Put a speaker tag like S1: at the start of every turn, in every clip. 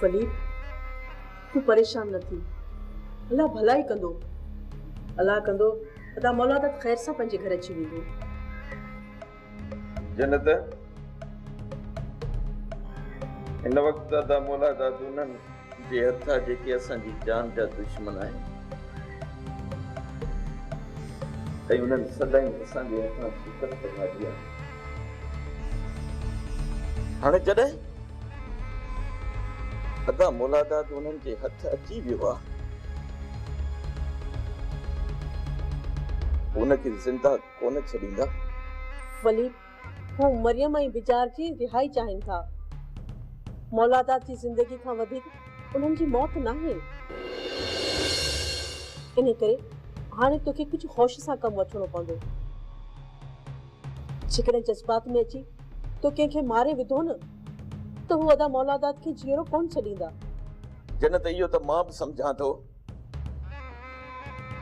S1: फलीद, तू परेशान न थी। अल्लाह भलाई कंदो। अल्लाह कंदो अदा मौलाद ख़ैर सां पंहिंजे घर अची वेंदो।
S2: जन्नत इन वक्त अदा मौलाद उन्हनि जे हथा जेके असांजी जान जा दुश्मन आहिनि ऐं उन्हनि सदाईं असांजे हथां शिकस्त खाधी आहे। हाणे जॾहिं अदा मौलादात उन्हनि जे हथ अची वियो आहे, उनखे ज़िंदा कोन छॾींदा।
S1: वलीद, हू मरियम ऐं बिजार जी रिहाई चाहिनि था। मौलादात जी ज़िंदगी खां वधीक उन्हनि जी मौत नाहे। इन करे हाणे तोखे कुझु होश सां कमु वठणो पवंदो। जेकॾहिं जज़्बात में अची तो कंहिंखे मारे विधो न त हू अदा मौलादात खे जीअरो कोन छॾींदा।
S2: जन्नत इहो त मां बि सम्झां थो,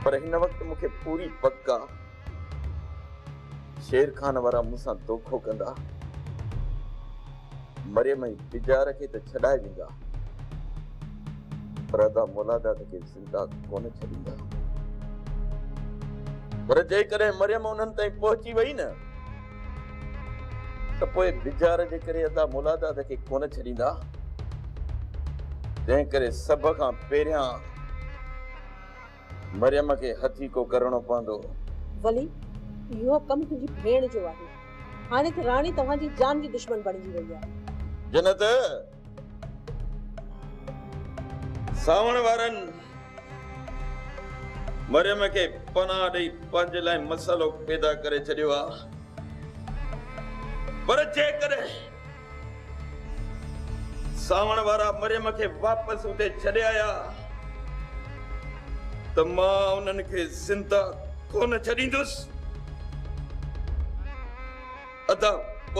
S2: पर हिन वक्त मूंखे पूरी पक आहे शेर खान वारा मूंसां धोखो कंदा। मरियम ऐं बिजार खे त छॾाए वेंदा, पर अदा मौलादात खे ज़िंदा कोन छॾींदा। पर जेकॾहिं मरियम उन्हनि ताईं पहुची वई न त पोइ बिजार जे करे अदा मौलादात खे कोन छॾींदा। तंहिं करे सभ खां पहिरियां मरियम खे हथीको करणो पवंदो।
S1: वली, इहो कमु तुंहिंजी भेण जो आहे। हाणे त राणी तव्हांजी जान जी दुश्मन बणिजी वई आहे।
S2: जन्नत, सावण वारनि मरियम खे पनाह ॾेई पंहिंजे लाइ मसालो पैदा करे छॾियो आहे, पर जेकॾहिं सावण वारा मरियम खे वापसि उते छॾे आया त मां उन्हनि खे ज़िंदा कोन छॾींदुसि। अदा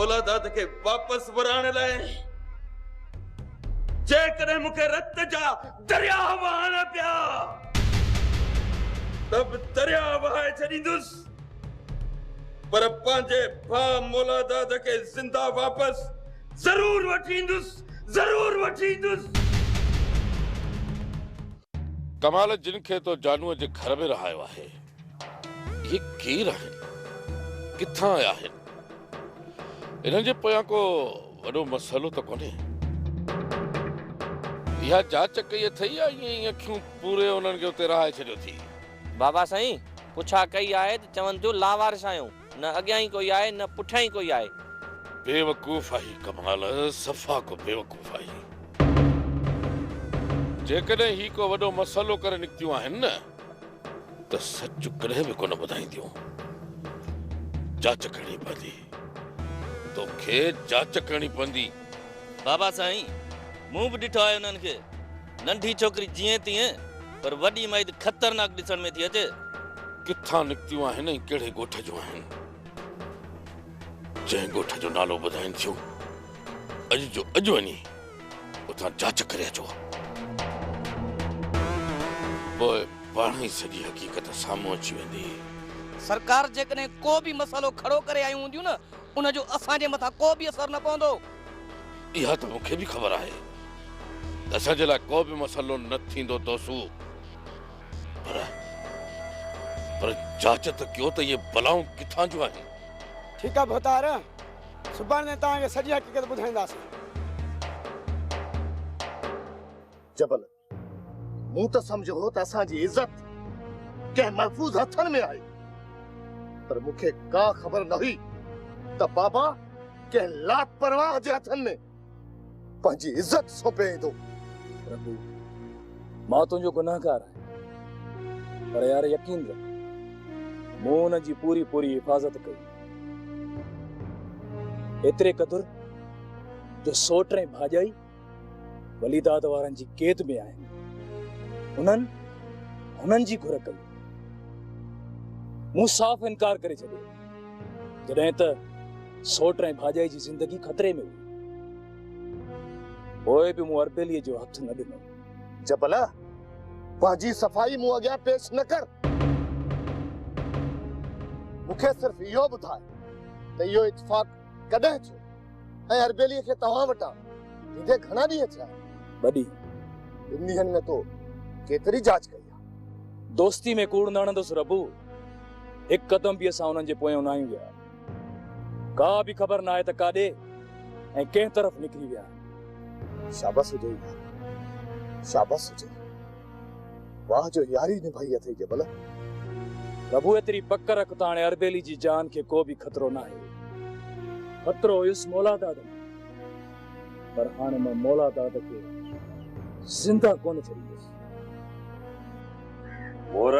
S2: औलादात खे वापसि वराइण लाइ जेकॾहिं मूंखे रत जा दरिया वहण पिया त बि दरिया वहाए छॾींदुसि, पर पंहिंजे भाउ मौलादात खे ज़िंदा वापसि ज़रूर वठी ईंदुसि, ज़रूर वठी ईंदुसि।
S3: कमाल जिन खे तो जानूअ जे घर में रहायो आहे, ये केर आहिनि, किथां आया आहिनि? इन्हनि जे पोयां को वॾो मसइलो त कोन्हे? इहा जांच कई अथई या ईअं अखियूं पूरे उन्हनि खे उते रहाए छॾियो थी?
S4: बाबा साईं, पुछा कई आहे त चवनि थियूं लावारिस आहियूं, न अॻियां ई कोई आहे न पुठियां ई कोई आहे।
S3: बेवकूफ़ आई कमाल, सफ़ा को बेवकूफ़ आई। जेकॾहिं ही को वॾो मसइलो करे निकितियूं आहिनि न त सच कॾहिं बि कोन ॿुधाईंदियूं। जांच करणी पवंदी, तोखे जांच करणी पवंदी।
S4: बाबा साईं, मूं बि ॾिठो आहे उन्हनि खे। नंढी छोकिरी जीअं तीअं, पर वॾी माई त ख़तरनाक ॾिसण में थी अचे।
S3: किथां निकितियूं आहिनि ऐं कहिड़े ॻोठ जूं आहिनि? जंहिं ॻोठ जो नालो ॿुधाइनि थियूं, अॼु जो अॼु वञी उतां जांच करे अचो, पोइ पाण ई सॼी हक़ीक़त साम्हूं अची वेंदी।
S4: सरकार जेकॾहिं को बि मसइलो खड़ो करे आयूं हूंदियूं न, उनजो असांजे मथां को बि असर न पवंदो।
S3: इहा त मूंखे बि ख़बर आहे त असांजे लाइ को बि मसइलो न थींदो दोसू, पर जांच त कयो त इहे बलाऊं किथां जूं आहिनि।
S5: ठीकु आहे भोतार, सुभाणे तव्हांखे सॼी हक़ीक़त ॿुधाईंदासीं।
S6: जबल, मूं त सम्झो त असांजी इज़त कंहिं महफ़ूज़ हथनि में आहे, पर मूंखे का ख़बर न हुई त बाबा कंहिं लापरवाह जे हथनि में पंहिंजी इज़त सौंपे ईंदो।
S7: प्रभु, मां तुंहिंजो गुनाहगार आहियां, पर यार यकीन रख, मूं हुन जी पूरी पूरी हिफ़ाज़त कई। एतिरे क़दुरु जो सोट ऐं भाॼाई वलीदात वारनि जी कैद में आहिनि। हुननि जी घुर कई। मूं साफ़ इनकार करे छॾियो जॾहिं त सोट ऐं भाॼाई जी ज़िंदगी ख़तरे में हुई। पोइ बि मूं अरबेलीअ जो हथ न ॾिनो।
S6: जबल, पंहिंजी सफ़ाई मूं अॻियां पेश न कर। मूंखे सिर्फ़ इहो ॿुधाए त इहो इत्तेफ़ाक़ कॾहिं थियो ऐं अरबेलीअ खे तव्हां वटां ईंदे घणा ॾींहं थिया?
S7: बड़ी
S6: इन ॾींहनि में तो केतिरी जांच कई आहे।
S7: दोस्ती में कूड़ न हणंदुसि रबू। एक कदम भी असां उन्हनि जे पोयां न आहियूं विया। का भी ख़बर न आहे त काॾे ऐं कंहिं तरफ़ निकिरी विया।
S6: शाबाश हुजे यार, शाबाश हुजे। वाह जो यारी निभाई अथई जबल।
S7: प्रभु एतिरी पक रख त हाणे अरबेली जी जान खे को भी खतरो न आहे। खतरो हुयुसि मौलादाद में, पर हाणे मां मौलादाद खे ज़िंदा कोन छॾींदुसि।
S3: मोर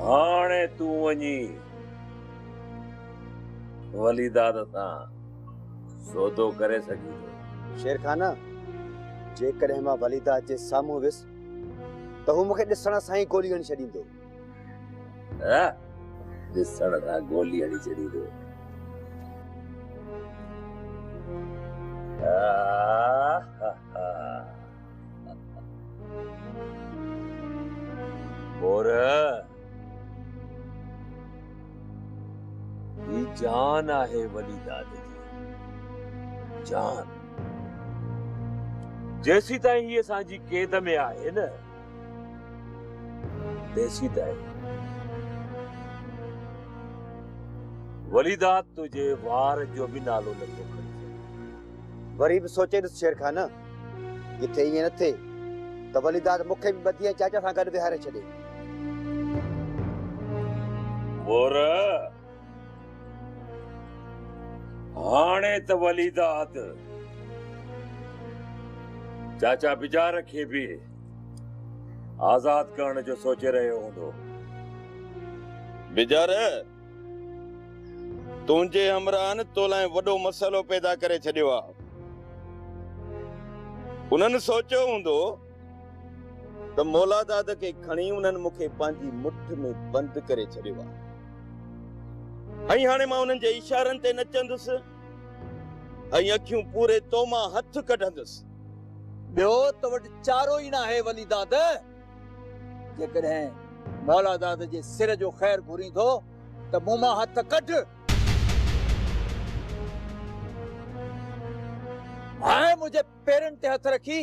S3: हाणे तूं वञी वलीदाद सां सौदो करे सघी थो।
S5: शेर खाना जेकॾहिं मां वलीदाद जे साम्हूं वियुसि त हू मूंखे ॾिसण सां ई गोली हणी छॾींदो।
S3: ॾिसण सां गोली हणी छॾींदो। मोर ही जान आहे वलीदाद जी जान। जेसी ताईं ही असांजी क़ैद में आहे न तेसी ताईं वलीदाद तुझे वार जो भी नालो नथो खणी सघे।
S5: वरी बि सोचे ॾिस शेर खाना, किथे ईअं न थिए त वलीदाद मूंखे बि ॿधी चाचा सां गॾु विहारे छॾे।
S3: मोर हाणे त वलीदाद चाचा बिजार खे भी आजाद करण जो सोचे रहियो हूंदो। बिजार तुंहिंजे हमराहन तो लाइ वॾो मसइलो पैदा करे छॾियो आहे। उन्हनि सोचियो हूंदो त मौलादाद खे खणी उन्हनि मूंखे पंहिंजी मुठ में बंदि करे छॾियो आहे। ऐं हाणे मां उन्हनि जे इशारनि ते नचंदुसि ऐं अखियूं पूरे तो मां हथ कढंदुसि।
S8: ॿियो त वटि चारो ई न आहे वलीदाद। जेकॾहिं मौलादाद जे सिर जो ख़ैर घुरींदो त मूं मां हथ कढ। हाणे मुंहिंजे पेरनि ते हथ रखी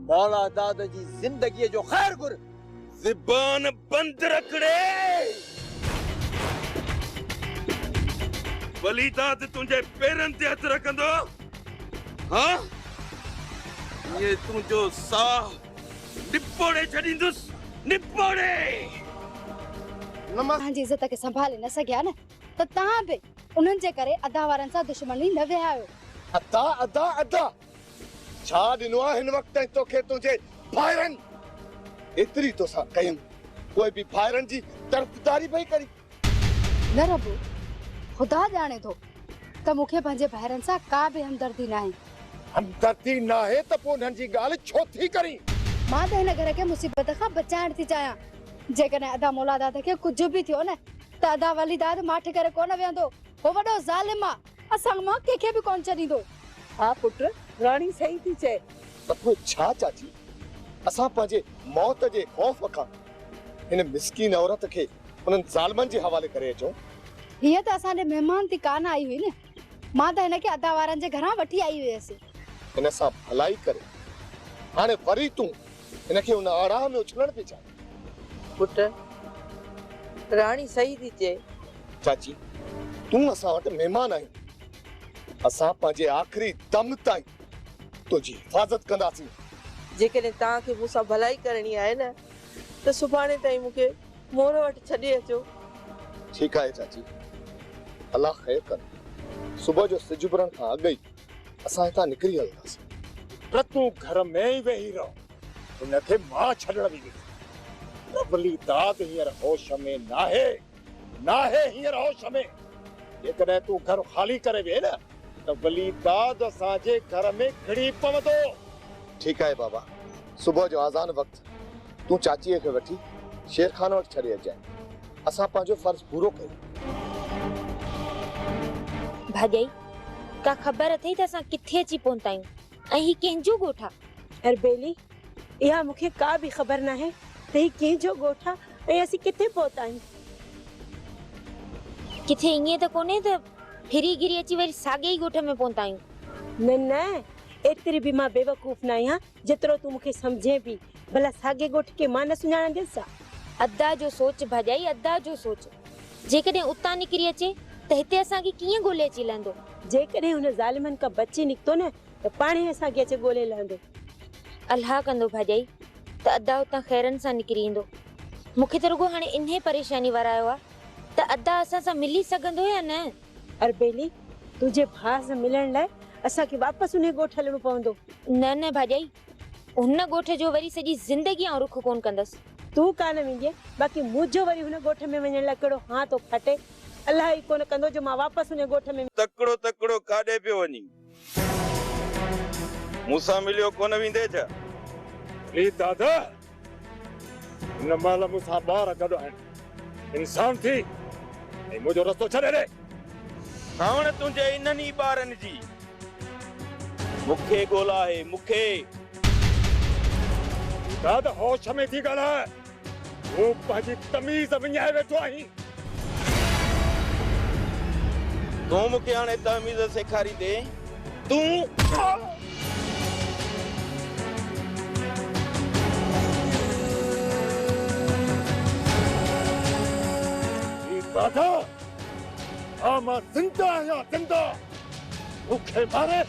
S8: मौलादाद जी ज़िंदगीअ जो ख़ैर घुर।
S3: ज़ुबान बंदि रखड़े। वलीदाद तुंहिंजे पेरनि ते हथ रखंदो। हाँ ये तुंहिंजो साह निपोड़े छॾींदुसि, निपोड़े।
S9: तव्हांजी इज़त खे संभाले न सघिया न त तव्हां बि उन्हनि जे करे अदा वारनि सां दुश्मनी न विहायो।
S6: अदा अदा अदा छा ॾिनो आहे हिन वक़्त ताईं तोखे तुंहिंजे भाइरनि? एतिरी तोसां कयूं कोई बि भाइरनि जी तरफ़दारी पई करी?
S9: न रबू, ख़ुदा ॼाणे थो त मूंखे पंहिंजे भाइरनि सां का बि हमदर्दी न आहे।
S6: हमदर्दी न आहे त पोइ उन्हनि जी ॻाल्हि छो थी करी?
S9: मां त हिन घर खे मुसीबत खां बचाइण थी चाहियां। जेकॾहिं अदा मौलादाद खे कुझु बि थियो न त अदा वलीदाद माठि करे कोन वेहंदो। हो वॾो ज़ालिम आहे, असां मां कंहिंखे बि कोन छॾींदो।
S1: हा पुट, राणी सही थी चए।
S6: त पोइ छा चाची, असां पंहिंजे मौत जे ख़ौफ़ खां हिन मिस्कीन औरत खे उन्हनि ज़ालिमनि जे हवाले करे अचूं?
S9: हीअ त असांजे महिमान थी कान आई हुई न। मां त हिनखे अदा वारनि जे घरां वठी आई हुयसि।
S6: हिन सां भलाई करे हाणे वरी तूं हिनखे उन आड़ाह में उछलण थी चाहे?
S1: पुट, राणी सही थी चए।
S6: चाची, तूं असां वटि महिमान आहीं। असां पंहिंजे आख़िरी दम ताईं तुंहिंजी हिफ़ाज़त कंदासीं।
S1: जेकॾहिं तव्हांखे मूंसां भलाई करणी आहे न त सुभाणे ताईं मूंखे मोर वटि छॾे अचो।
S6: ठीकु आहे चाची, अलाह ख़ैर करे। सुबुह जो सिज उभरण खां अॻु ई असां हितां निकिरी हलंदासीं। पर तूं घर में ई वेही रहो, हिनखे मां छॾण वेंदुसि। वलीदाद हींअर होश में नाहे हींअर होश में। जेकॾहिं तूं घर ख़ाली करे वेह न त वलीदाद असांजे घर में घिड़ी पवंदो। ठीकु आहे बाबा, सुबुह जो आज़ान वक़्तु तूं चाचीअ खे वठी शेर खान वटि छॾे अचांइ। असां पंहिंजो फर्ज़ पूरो कयूं।
S10: भाॼाई, का ख़बर अथई त असां किथे अची पहुता आहियूं ऐं ही कंहिंजो ॻोठु आहे?
S1: अरबेली, इहा मूंखे का बि ख़बर न आहे त ही कंहिंजो ॻोठु आहे ऐं असीं किथे पहुता आहियूं।
S10: किथे ईअं त कोन्हे त फिरी गिरी अची वरी साॻे ई ॻोठ में पहुता आहियूं?
S1: न न,
S11: एतिरी बि मां बेवकूफ़ न आहियां जेतिरो तूं मूंखे सम्झे पई। भला साॻे ॻोठ खे मां न सुञाणंदसि?
S10: अदा जो सोच भाॼाई, अदा जो सोच। जेकॾहिं उतां निकिरी अचे त हिते असांखे कीअं ॻोल्हे अची लहंदो?
S11: जेकॾहिं हुन ज़ालिमनि खां बची निकितो न त पाण ई असांखे अचे ॻोल्हे लहंदो।
S10: अलाह कंदो भाॼाई त अदा उतां ख़ैरनि सां निकिरी ईंदो। मूंखे त रुॻो हाणे इन्हे परेशानी वारायो आहे त अदा असां सां मिली सघंदो या न?
S11: अरबेली, तुंहिंजे भाउ सां मिलण लाइ असांखे वापसि उन ॻोठ हलणो पवंदो।
S10: न न भाॼाई, हुन ॻोठ जो वरी सॼी ज़िंदगी आउं रुख कोन कंदसि।
S11: तूं कान वेंदीअ, बाक़ी मुंहिंजो वरी हुन ॻोठ में वञण लाइ कहिड़ो हां थो फटे। अलाह ई कोन कंदो जो मां वापसि हुन ॻोठ में।
S2: तकड़ो तकड़ो काॾे पियो वञी? मूंसां मिलियो कोन वेंदे छा?
S12: दादा, हिन महिल मूंसां ॿार गॾु आहिनि। इंसान थी ऐं मुंहिंजो रस्तो छॾे ॾे।
S2: हाणे तुंहिंजे इन्हनि ई ॿारनि जी मूंखे ॻोल्हा आहे, मूंखे।
S12: दादा होश में थी ॻाल्हाए, तूं पंहिंजी तमीज़ विञाए वेठो आहीं।
S2: तूं मूंखे हाणे तमीज़ सेखारींदे? तूं
S12: दादा, मां ज़िंदा आहियां, ज़िंदा। मूंखे मारे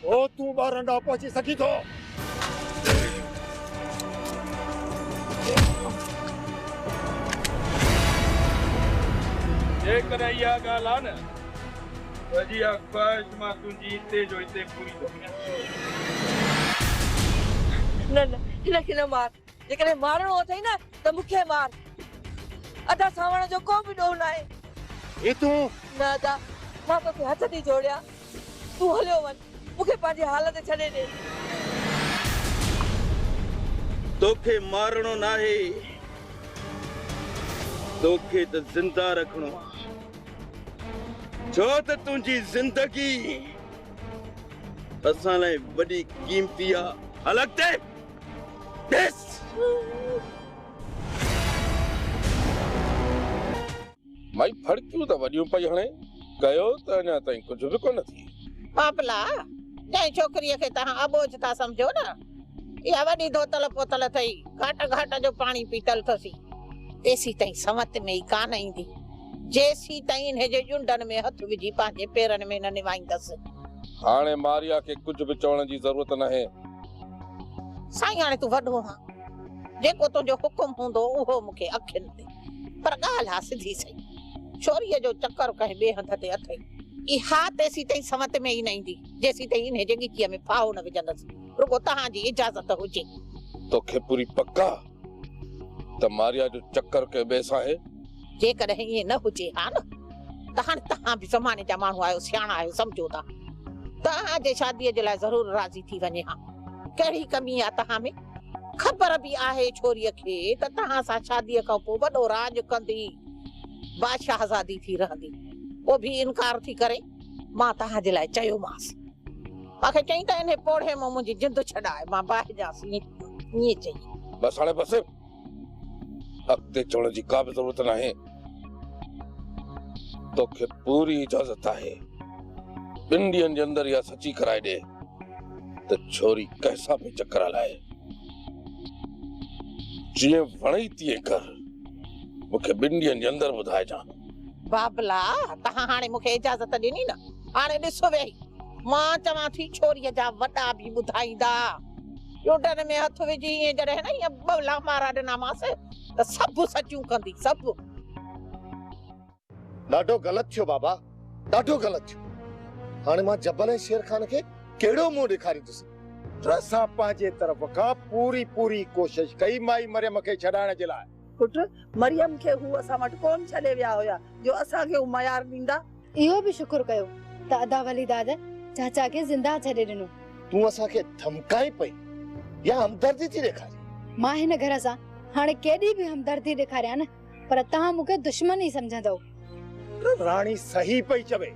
S12: पोइ तूं ॿारनि ॾांहुं पहुची सघीं थो।
S2: जेकॾहिं इहा ॻाल्हि आहे न त जी ख्वाहिश मां तुंहिंजी हिते जो हिते पूरी थो कयां।
S1: न न, हिनखे न मार। जेकॾहिं मारणो अथई न त मूंखे मार। अदा सावण जो को बि ॾोह न आहे।
S12: ई तूं
S1: न अदा, मां तोखे हथ थी जोड़ियां, तूं हलियो वञ, मूंखे पंहिंजी हालत छॾे ॾे।
S2: तोखे मारणो नाहे, तोखे त ज़िंदा रखणो आहे, छो त तुंहिंजी ज़िंदगी असां लाइ वॾी क़ीमती आहे। हल अॻिते ॾिस।
S3: माई फड़कियूं त वॾियूं पई हणे, कयो त अञा ताईं कुझु बि कोन थी।
S13: बाबला, जंहिं छोकिरीअ खे तव्हां अबोझ था सम्झो न, इहा वॾी धोतल पोतल अथई, घाट घाट जो पाणी पीतल अथसि। तेसी ताईं समत में ई कान ईंदी, जेसी ताईं हिनजे जुंडनि में हथ विझी पंहिंजे पेरनि में न निवाईंदसि।
S3: हाणे मारिया खे कुझु बि चवण जी ज़रूरत नाहे।
S13: साईं, हाणे तूं वॾो आहीं, जेको तुंहिंजो हुकुम हूंदो उहो मूंखे अखियुनि ते। पर ॻाल्हि आहे सिधी सही, छोरीअ जो चक्कर कंहिं ॿिए हंध ते अथई। इहा तेसी ताईं समत में ई न ईंदी, जेसी ताईं हिनजे ॻिकीअ में फाहो न विझंदसि। रुॻो तव्हांजी इजाज़त हुजे।
S3: तोखे पूरी पक्का त मारिया जो चक्कर के ॿिए सां आहे?
S13: जेकॾहिं ईअं न हुजे हा न, त हाणे तव्हां बि ज़माने जा माण्हू आहियो, सियाणा आहियो, सम्झो था। तव्हांजे शादीअ जे लाइ ज़रूरु राज़ी थी वञे हा। कहिड़ी कमी आहे तव्हां में? ख़बर बि आहे छोरीअ खे त तव्हां सां शादीअ खां पोइ वॾो राज कंदी, बादशाहज़ादी थी रहंदी। पोइ बि इनकार थी करे मां तव्हांजे लाइ चयोमांसि। मूंखे चई त इन पोड़े मां मुंहिंजी जिंद छॾाए, मां बाहि जांसि, ईअं चई।
S3: बस हाणे बस, अॻिते चवण जी का बि ज़रूरत नाहे। तोखे पूरी इजाज़त आहे, ॿिनि ॾींहंनि जे अंदरि इहा सची कराए ॾे त छोरी कंहिंसां बि चक्कर हलाए। जीअं वणई तीअं कर, मूंखे ॿिनि ॾींहंनि जे अंदरि ॿुधाइजांइ।
S13: बाबला, तव्हां हाणे मूंखे इजाज़त ॾिनी न, हाणे ॾिसो वेही, मां चवां थी छोरीअ जा वॾा बि ॿुधाईंदा। ॾोडनि में हथ विझी ईअं जॾहिं न ईअं बवला मारा ॾिनामांसि त सभु सचियूं कंदी, सभु।
S6: ॾाढो ग़लति थियो बाबा, ॾाढो ग़लति थियो। हाणे मां जबल ऐं शेर खान खे कहिड़ो मुंहुं ॾेखारींदुसि?
S12: असां पंहिंजे तरफ़ खां पूरी पूरी कोशिश कई माई मरियम खे छॾाइण जे लाइ।
S1: पुट, मरियम खे हू असां वटि कोन छॾे विया हुया जो असांखे हू मयार ॾींदा।
S9: इहो बि शुक्र कयो त अदा वली दाद चाचा खे ज़िंदा छॾे ॾिनो।
S6: तूं असांखे धमकाई पई या हमदर्दी थी ॾेखारी?
S9: मां हिन घर सां हाणे केॾी बि हमदर्दी ॾेखारियां न, पर तव्हां मूंखे दुश्मन ई सम्झंदव।
S12: राणी सही पई चवे,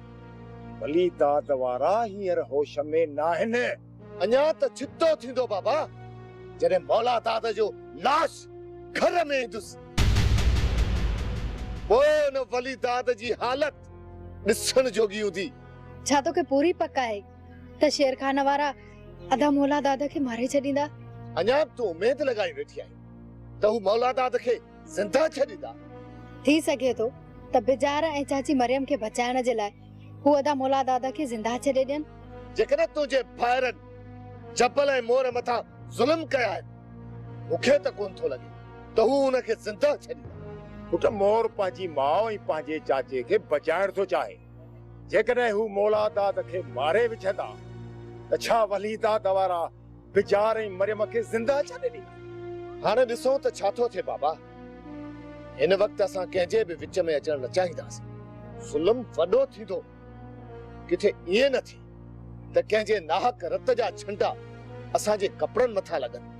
S12: वली दाद वारा हींअर होश में न आहिनि।
S6: अञा त छितो थींदो बाबा, जॾहिं मौला दाद जो लाश घर में ईंदुसि। पोइ न वली दाद जी हालत ॾिसण जोगी हूंदी।
S9: छा तोखे पूरी पक आहे त शेर खान वारा अदा मौला दादा के मारे छॾींदा?
S6: अञा तूं उमेद लगाई वेठी आई त हू मौला दादा खे जिंदा छॾींदा?
S9: थी सके तो त बिजारा ऐं चाची मरियम के बचाइण जे लाइ हू अदा मौला दादा के जिंदा छॾे ॾियनि।
S6: जेकॾहिं तुंहिंजे भाइरनि जबल ऐं मोर मथां ज़ुल्म कया आहिनि, मूंखे त कोन थो लॻे त हू हुनखे जिंदा छॾींदा।
S12: पुट मोर पंहिंजी माउ ऐं पंहिंजे चाचे खे बचाइण थो चाहे। जेकॾहिं हू मौला दाद खे मारे विझंदा त छा वली दाद वारा बिजार ऐं मरियम खे जिंदा छॾे ॾींदा?
S6: हाणे ॾिसो त छा थो थिए बाबा। हिन वक़्तु असां कंहिंजे बि विच में अचण न चाहींदासीं। ज़ुल्म वॾो थींदो, किथे ईअं न थी त कंहिंजे नाहक रत जा छंटा असांजे कपड़नि मथां लॻनि।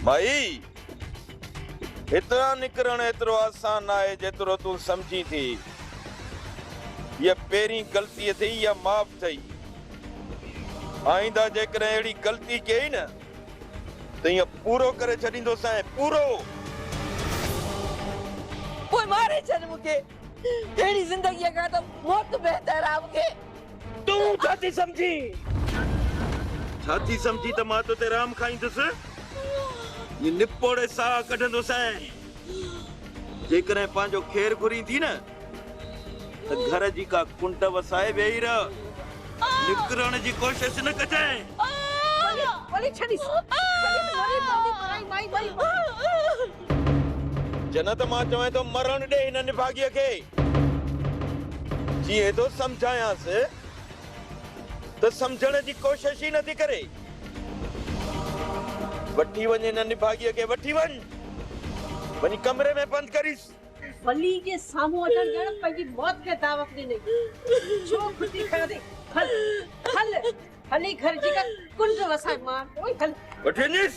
S2: भाई इतना निकरण एतरो आसान है जेतरो तू समझी थी। ये पेरी गलती थी या माफ थी। आइंदा जेकर एड़ी गलती कई न तो ये पूरो करे छडींदो साए पूरो।
S13: कोई मारे छन मुके एड़ी जिंदगी का तो मौत बेहतर है आपके।
S2: तू छाती समझी? छाती समझी त मां तो ते राम खाईंदस। ये निपोड़े सा कढंदो साए। जेकर पांजो खेर घुरी थी न त घर जी का कुंट वसाए वेही रह। निकरण जी कोशिश न कजे।
S11: वली छड़ीस
S2: जनत मां चवे तो मरण दे इन निभागिय के जी तो समझायास तो समझण जी कोशिश ही नथी करे। वठी वने न निभागिय के वठी वन वनी कमरे में बंद करिस।
S11: वली के सामू अचण जण पंहिंजी मौत के दावत ॾिनी। छो खुदी खयो दे हल हल हली घर जी का कुंड वसाए मार ओए हल
S2: वठी वनिस।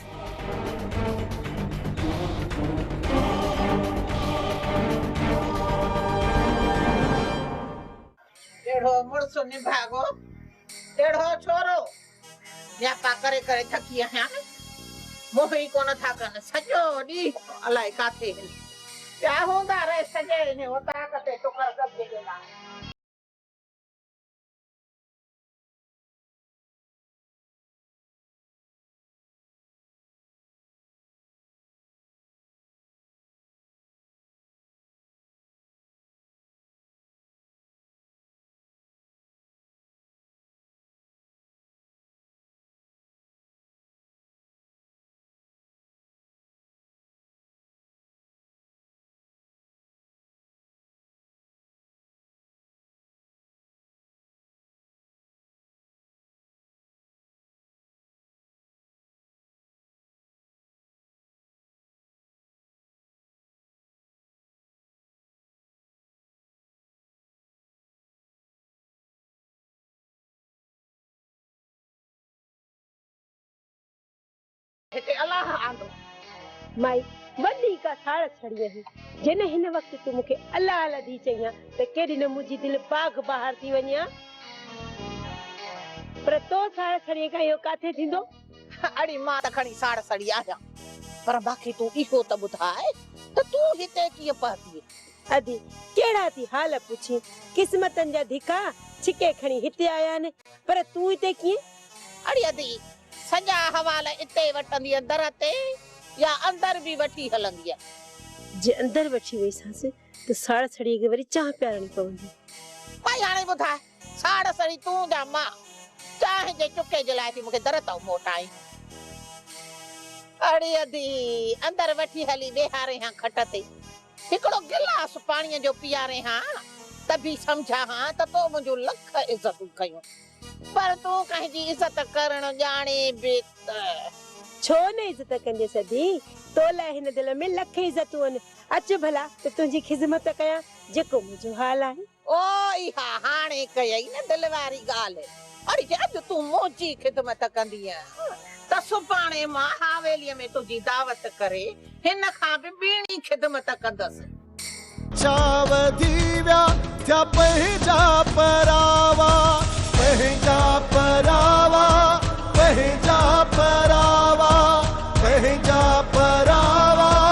S13: टेढ़ो मुड़स निभागो टेढ़ो छोरो या पा करे करे थकी आया न मोही कोन था कन सजो डी अलाए काथे क्या होंदा रे सजे ने होता कते टुकर कब देला। हिते अल्लाह आंदो
S11: माई वली का साड़ छड़ी है जने हिन वक्त तू मुके अल्लाह अल्लाह दी चइया ते केडी न मुजी दिल बाग बाहर थी वनिया। पर तो साड़ छड़ी का यो काथे थिंदो?
S13: अड़ी मां त खणी साड़ सड़ी आया पर बाकी तू इहो त बुधाए त तू हिते की पहुती
S11: अदी केड़ा थी हाल पूछी किस्मतन जा धिका छिके खणी हिते आया ने पर तू हिते की?
S13: अड़ी अदी सजा हवाला इते वटंदी अंदर ते या अंदर भी वठी हलंदी है।
S11: जे अंदर वठी वई सास तो साड़ छड़ी के वरी चाह प्यारणी पवंदी।
S13: भाई हाने बुधा साड़ सड़ी तू जा मां चाहे जे चुके जलाए थी मुके दर तो मोटाई। अड़ी अदी अंदर वठी हली बेहारे हां खटते हिकड़ो गिलास पानी जो पियारे हां तभी समझा हां त तो मुजो लख इज्जत कयो पर तू कहीं जी इज्जत करण जाने बेत
S11: छो ने इज्जत कंदे सदी तो ला हिन दिल में लख इज्जतून अच भला तो तुझी खिदमत कया जेको मुजो हाल है।
S13: ओ इहा हाने कयई न दिल वारी गाल अरे अॼु तूं मुंहिंजी ख़िदमत कंदी त सुभाणे मां हवेलीअ में तुंहिंजी दावत करे हिन खां बि ॿीणी ख़िदमत कंदसि।
S14: चावधी व्या थिया पंहिंजा परावा